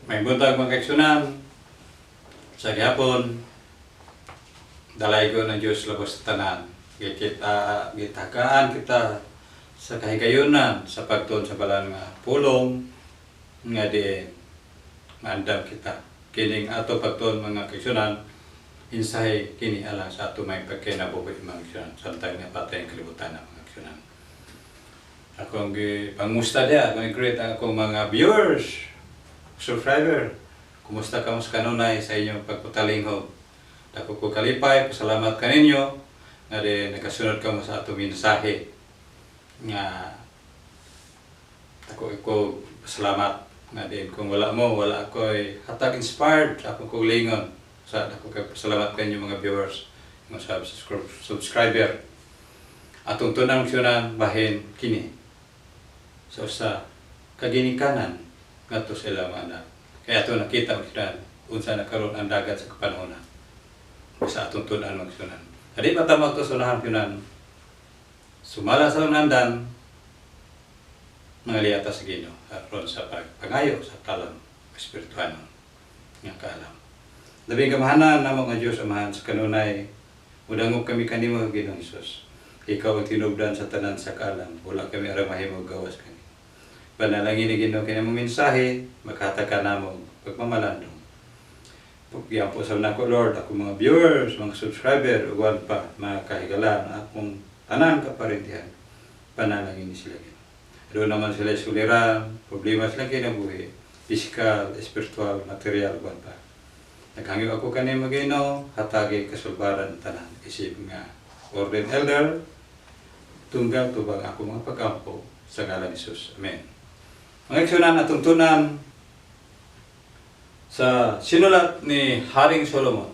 May buntag mga kaigsunan, sa gihapon, dalay ko ng Diyos labos sa tanan. Gitagaan kita sa kahigayunan sa pagtuon sa balang nga pulong nga diin maandam kita. Kining ato pagtuon mga kaigsunan, insahay kini alang sa ato may pagkinabuhi mga kaigsunan, samtang nga patay ang kalibutan ng mga kaigsunan. Akong pangusta dia, akong greet ang akong mga viewers, subscriber. Kumusta ka sa kanunay sa inyong pagputalinghod? Dako ko kalipay, pasalamat kaninyo nga di nakasunod ka mo sa atong mensahe nga ako pasalamat nga din kung wala mo, wala ako hatag inspired sa akong kulingon. Sa dako kay pasalamat kanyo mga viewers, mga subscriber. Atong tunang sunan bahin kini. So sa kaginikanan ngadto sa ilang mga anak. Kaya ito nakita magsunan, unsa nakaroon ang dagat sa kapanahon sa atong tunan magsunan. Adi pa tama ito sunahan sunan, sumala sa unandan, mga liyata sa Ginoo aron sa pagpangayo sa kalam espirituhan nga kalam. Labing kamahanan namo nga Dios amahan sa kanunay, mudangog kami kanimo Ginoong Hesus. Ikaw ang tinubdan sa tanan sa kalam, wala kami ara mahimo gawas kanimo. Panalangin ni Ginoo kini mong mensahe, makatag ka namo pagmamalandong. Pagyan po sa nako Lord, ako mga viewers, mga subscriber, uwan pa, mga kahigalan, akong tanan kaparintihan. Panalangin ni sila Ginoo. Doon naman sila suliran, problema sila kinabuhi, physical, spiritual, material, uwan pa. Naghangyo ako kanimo Ginoo, hatagi kasulbaran tanan, isip nga Orden Elder, tunggang tubang ako mga pagkampo sa ngalan ni Jesus. Amen. Mga kaigsunan atong tunan sa sinulat ni Haring Solomon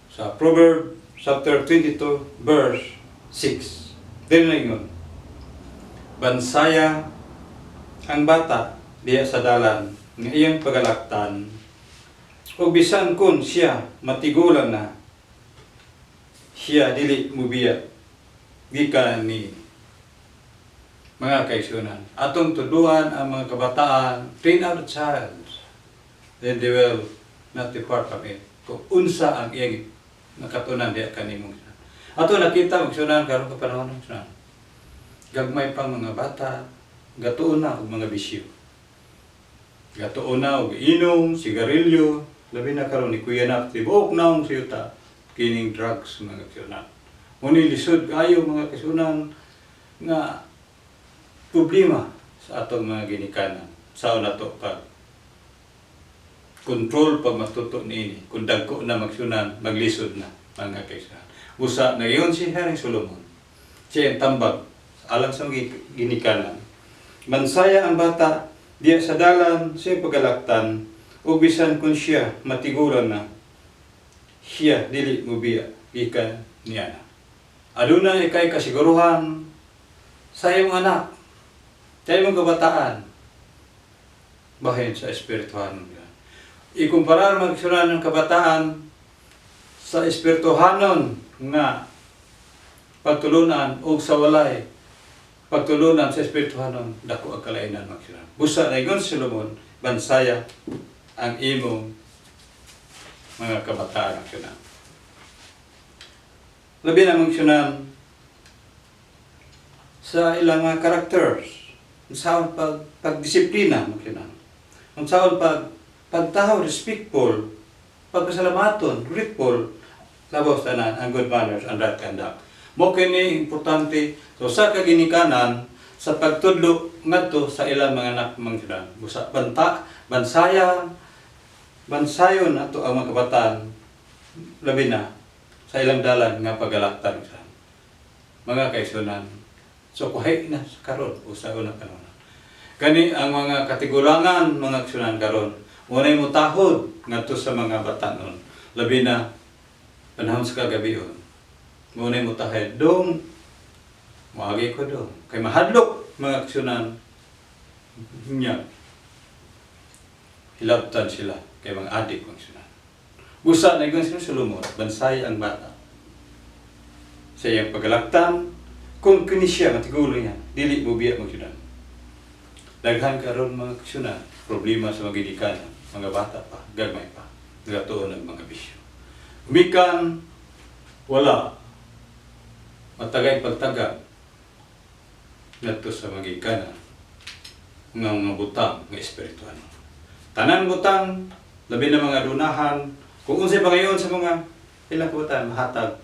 sa Proverbs chapter 22 verse 6. Dinilingon, bansaya ang bata diya sa dalan nga iyang pagalaktan o bisan kun siya matigulan na siya dili mubiya gikan ni mga kaigsunan. Atong tuduan ang mga kabataan, train our child, then they will not depart from it. Kung unsa ang iyang nakatunan diya kanimong. Ato nakita magsunan karon ka panahon ng sunan. Gagmay pang mga bata, gatuon na og mga bisyo. Gatuon na og inom, sigarilyo, labi na karon ni kuya na tibuok naong siyuta kining drugs mga kaigsunan. Muni lisod kayo mga kaigsunan nga problema sa atong mga ginikanan. Sao na to pag control pag matuto niini. Kung dagko na magsunan, maglisod na mga kaigsunan. Busa na yun si Haring Solomon. Siya ang tambag alang sa ginikanan. Mansaya ang bata diya sa dalan siya pagalaktan o bisan kung siya matiguran na siya dili mubiya gikan niya na. Aduna ikay kasiguruhan sa iyong anak, sa iyong kabataan, bahin sa espirituhan. Ikumpara magsunan ng kabataan sa espirituhanon nga pagtulunan o sa walay pagtulunan sa espirituhanon, dako ang kalainan magsunan. Busa na igon Solomon, bansaya ang imong mga kabataan magsunan. Labi na magsunan sa ilang mga characters, unsaon pagdisiplina magsunan. Unsaon pagtahaw, respectful, pagpasalamaton, grateful, labaw tanan ang good manners and right conduct. Mo kini importante so sa kaginikanan sa pagtudlo ngadto sa ilang mga anak magsunan. Busa bansayon ato ang mga kabataan labi na sa ilang dalan nga pagalaktan sa mga kaigsunan. So kuhay na karon usa una kanon. Kani ang mga katigurangan mga kaigsunan karon, unay mo tahod ngadto sa mga batanon. Labi na panahon sa kagabihon. Unay mo tahod dong moagi ko dong kay mahadlok mga kaigsunan niya. Hilabtan sila kay mga adik mga kaigsunan. Busa na igon si Solomon, bansay ang bata. Sa iyang pagalaktan, kung kini siya matigulo niya, dili mo biya magsunan. Daghan karon mga kaigsunan, problema sa mga ginikanan. mga bata pa, gagmay pa, nagatuon ng mga bisyo. Umikan, wala, matagay pagtagag, nato sa mga ikanan, ng mga butang, ng espiritual. Tanan butang, labi na mga dunahan, kung unsay ba ngayon sa mga ilang kabutan, mahatag,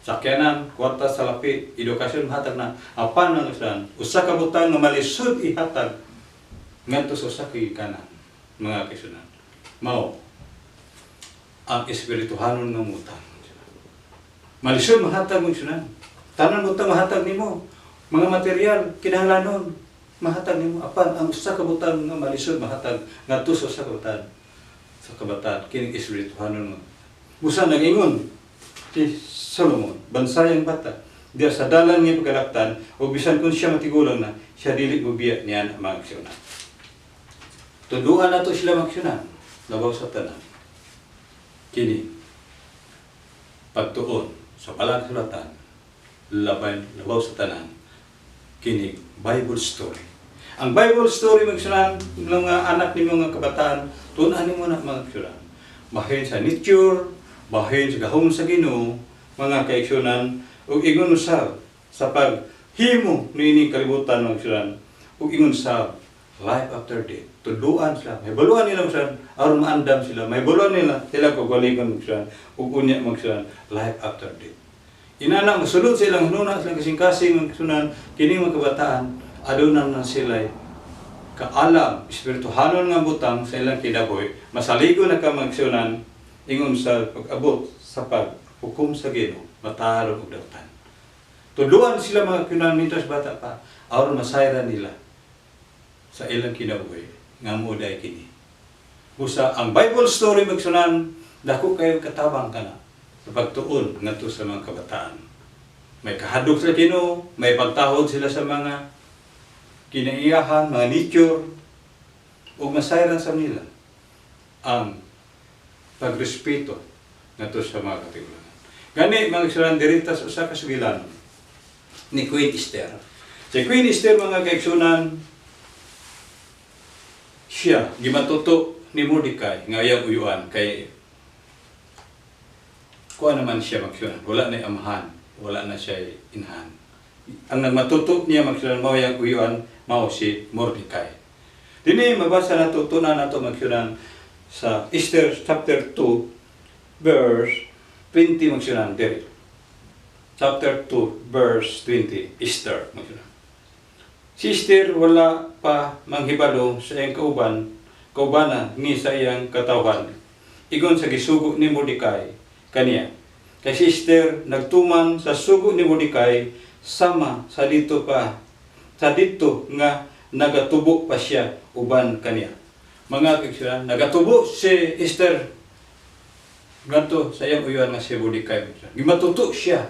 sakyanan, kwarta sa lapit, edukasyon, mahatag na, apan ng usan, usa ka butang na malisod ihatag, ngadto sa usa ka ikanan, mga kaisunan. Mao, ang espirituhanon ng butang. Malisod mahatag mo sunan. Tanan butang mahatag nimo, mga material, kinahanglanon, mahatag nimo. Apan, ang usa ka butang nga malisod mahatag, ngadto sa usa ka butang, sa kabataan, kining espirituhanon mo. Busa nag-ingon si Solomon, bansayang bata, diya sa dalan niya pagkalaptan, o bisan kung siya matigulang na, siya dili bubiya niya na mag-aksyonan. Tuduan na to sila mag-aksyonan, labaw sa tanan. Kini, pagtuon sa palang sulatan, labaw sa tanan, kini, Bible story. Ang Bible story mag-aksyonan, mga anak ni mga kabataan, tunan mo na mag-aksyonan. Bahin sa nature, bahin sa gahom sa Ginoo, mga kaaksyonan, ug ingon usab sa paghimo niining kalibutan ng aksyonan, ug ingon usab life after death. Tuduan sila, may baluan nila magsunan, aron maandam sila, may baluan nila sila kagalingon magsunan, ug unya magsunan life after death. Inana masulod sa ilang hununa, silang kasing-kasing magsunan, kini mga kabataan, aduna na sila kaalam, espirituhanon nga butang sa ilang kinabuhi, masaligo na ka magsunan, ingon sa pag-abot sa paghukom sa Ginoo, matarong ug dawtan. Tuduan sila mga kinamitas bata pa, aron masayran nila sa ilang kinabuhi nga muday kini. Busa ang Bible story magsunan, dako kayo katabang kana sa pagtuon ngadto sa mga kabataan. May kahadlok sa Ginoo, may pagtahod sila sa mga kinaiyahan, mga nature, ug masayran sa nila ang pagrespeto ngadto sa mga katigulangan. Gani mga igsunan dirita sa usa ka sugilanon ni Queen Esther. Si Queen Esther mga kaigsunan, siya gimatuto ni Mordecai nga iyang uyuan kay kuha naman siya magsunan. Wala na amahan, wala na siya inahan. Ang nagmatuto niya magsunan mao iyang uyuan mao si Mordecai. Dini mabasa nato tunan nato magsunan sa Esther chapter 2 verse 20 magsunan diri. Chapter 2 verse 20 Esther magsunan. Si Esther wala pa manghibalo sa iyang kaubanan ni sa iyang katawhan. Igon sa gisugo ni Mordecai kaniya. Kay si Esther nagtuman sa sugo ni Mordecai sama sa dito nga nagatubo pa siya uban kaniya. Mga kaigsunan, nagatubo si Esther ngadto sa iyang uyuan nga si Mordecai. Gimatuto siya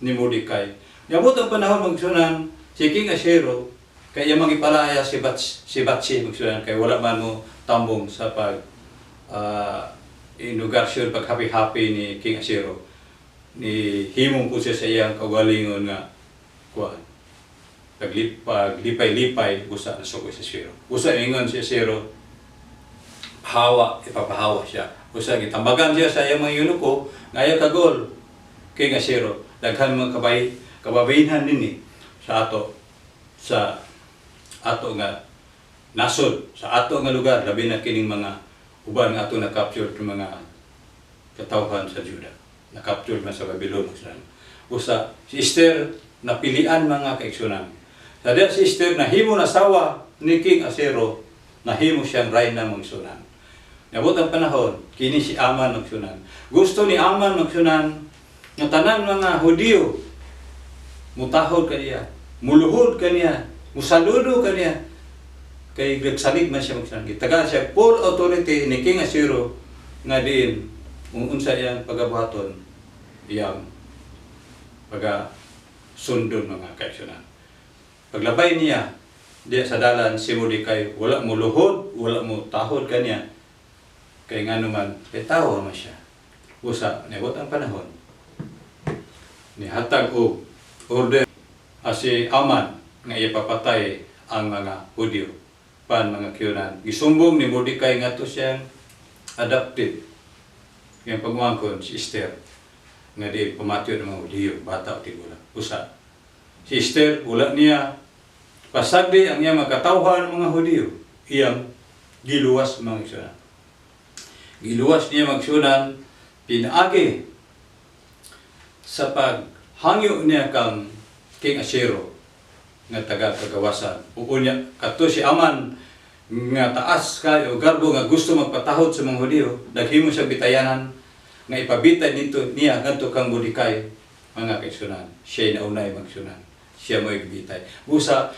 ni Mordecai. Niabot ang panahon magsunan si King Ahasuerus kay iya magipalaya si Batsi magsunan kay wala man mo tambong sa inugarasyon paghapi-hapi ni King Ahasuerus. Ni himong po siya sa iyang kaugalingon nga kuan paglipay-lipay busa na sugo sa Ahasuerus. Busa ingon si Ahasuerus ipapahawa siya. Busa gitambagan siya sa iyang mga eunuko ngayon kagol King Ahasuerus. Daghan mga kababainhan nini sa ato nga nasod, sa ato nga lugar, labi na kining mga uban nga ato na-capture ng mga katawhan sa Juda. Na-capture man sa Babylon. Usa, si Esther napilian mga kaigsunan. Sa si Esther nahimo na asawa ni King Ahasuerus, nahimo siyang reyna magsunan. Nabot ang panahon, kini si Aman magsunan. Gusto ni Aman magsunan nga tanan mga Hudiyo mutahod kaniya, muluhod kaniya, musaludo kaniya, kay nagsalig man siya magsunan. Gitagaan siya full authority ni King Ahasuerus nga diin unsa iyang pagabuhaton iyang sundon mga kaigsunan. Paglabay niya diya sa dalan si Mordecai, wala mo luhod, wala mo tahod kaniya. Kay ngano man, kay tawo man siya. Usa, niabot ang panahon. Nihatag og order si Aman nga ipapatay ang mga Hudyo pan mga Kiyunan. Gisumbong ni Mordecai ngadto siyang adopted yang pagmangkon si Esther nga di pamatyo ng mga Hudiyo, bata o tigulang. Usa. Si Esther, wala niya pasagdi ang iyang makatawhan ng mga Hudiyo. Iyang giluwas mga igsunan. Giluwas niya magsunan, pinaagi sa paghangyo niya kang King Asero nga taga-kagawasan. Unya, kato si Aman nga taas kayo, garbo nga gusto magpatahod sa mga Hudiyo, naghimo siya bitayanan nga ipabitay dito niya ngadto kang Mordecai, mga kaigsunan. Siya naunay magsunan. Siya mo ibitay. Busa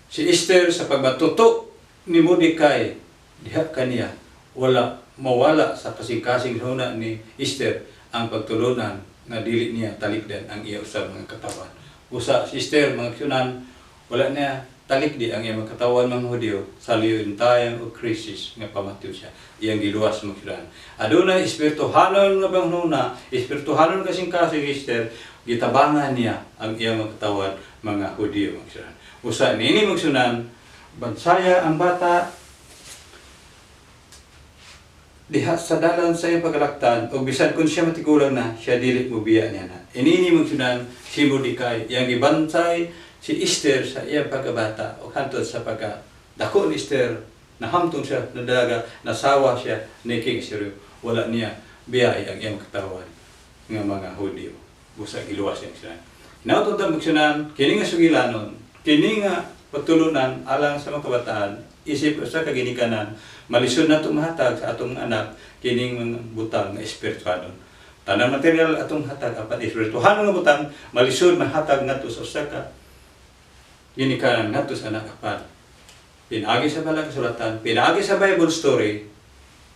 si Esther sa pagmatuto ni Mordecai, diha kaniya wala mawala sa kasing-kasing huna ni Esther ang pagtulunan nga dili niya talikdan ang iya usab mga katawan. Busa si Esther mga kaigsunan, wala niya talikdi ang iyang katawan mga Hudiyo sa liuntayan o krisis nga pamatyo siya. Iyang giluwas mga kaigsunan. Adunay espirituhanon nga banghuna, espirituhanon kasing-kasing Esther, gitabangan niya ang iyang katawan mga Hudiyo mga kaigsunan. Busa nini mga kaigsunan, bansaya ang bata diha sa dalan sa iyang pagalaktan o bisan kung siya matigulang na, siya dili mo biya niya na. Inini mga kaigsunan, si Mordecai, iyang gibansay si Esther sa iyang pagkabata o hantod sa pagkadako ni Esther, nahamtong siya, nadalaga, nasawa siya ni King Asero. Wala niya biyay ang iyang katawan ng mga Hudiyo. Busa giluwas niya siya. Nautod ang magsunan, kini nga sugilanon, kini nga pagtulunan alang sa mga kabataan, isip sa kaginikanan, malisod na itong mahatag sa atong anak, kining mga butang na espirituhanon. Tanang material atong hatag, apat espirituhanon nga butang, malisod mahatag nga to sa usaka, ginikanan nga to sa anak apat. Pinaagi sa balang kasulatan, pinaagi sa Bible story,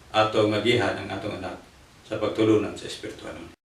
atong magihan ang atong anak sa pagtulunan sa espirituhanon.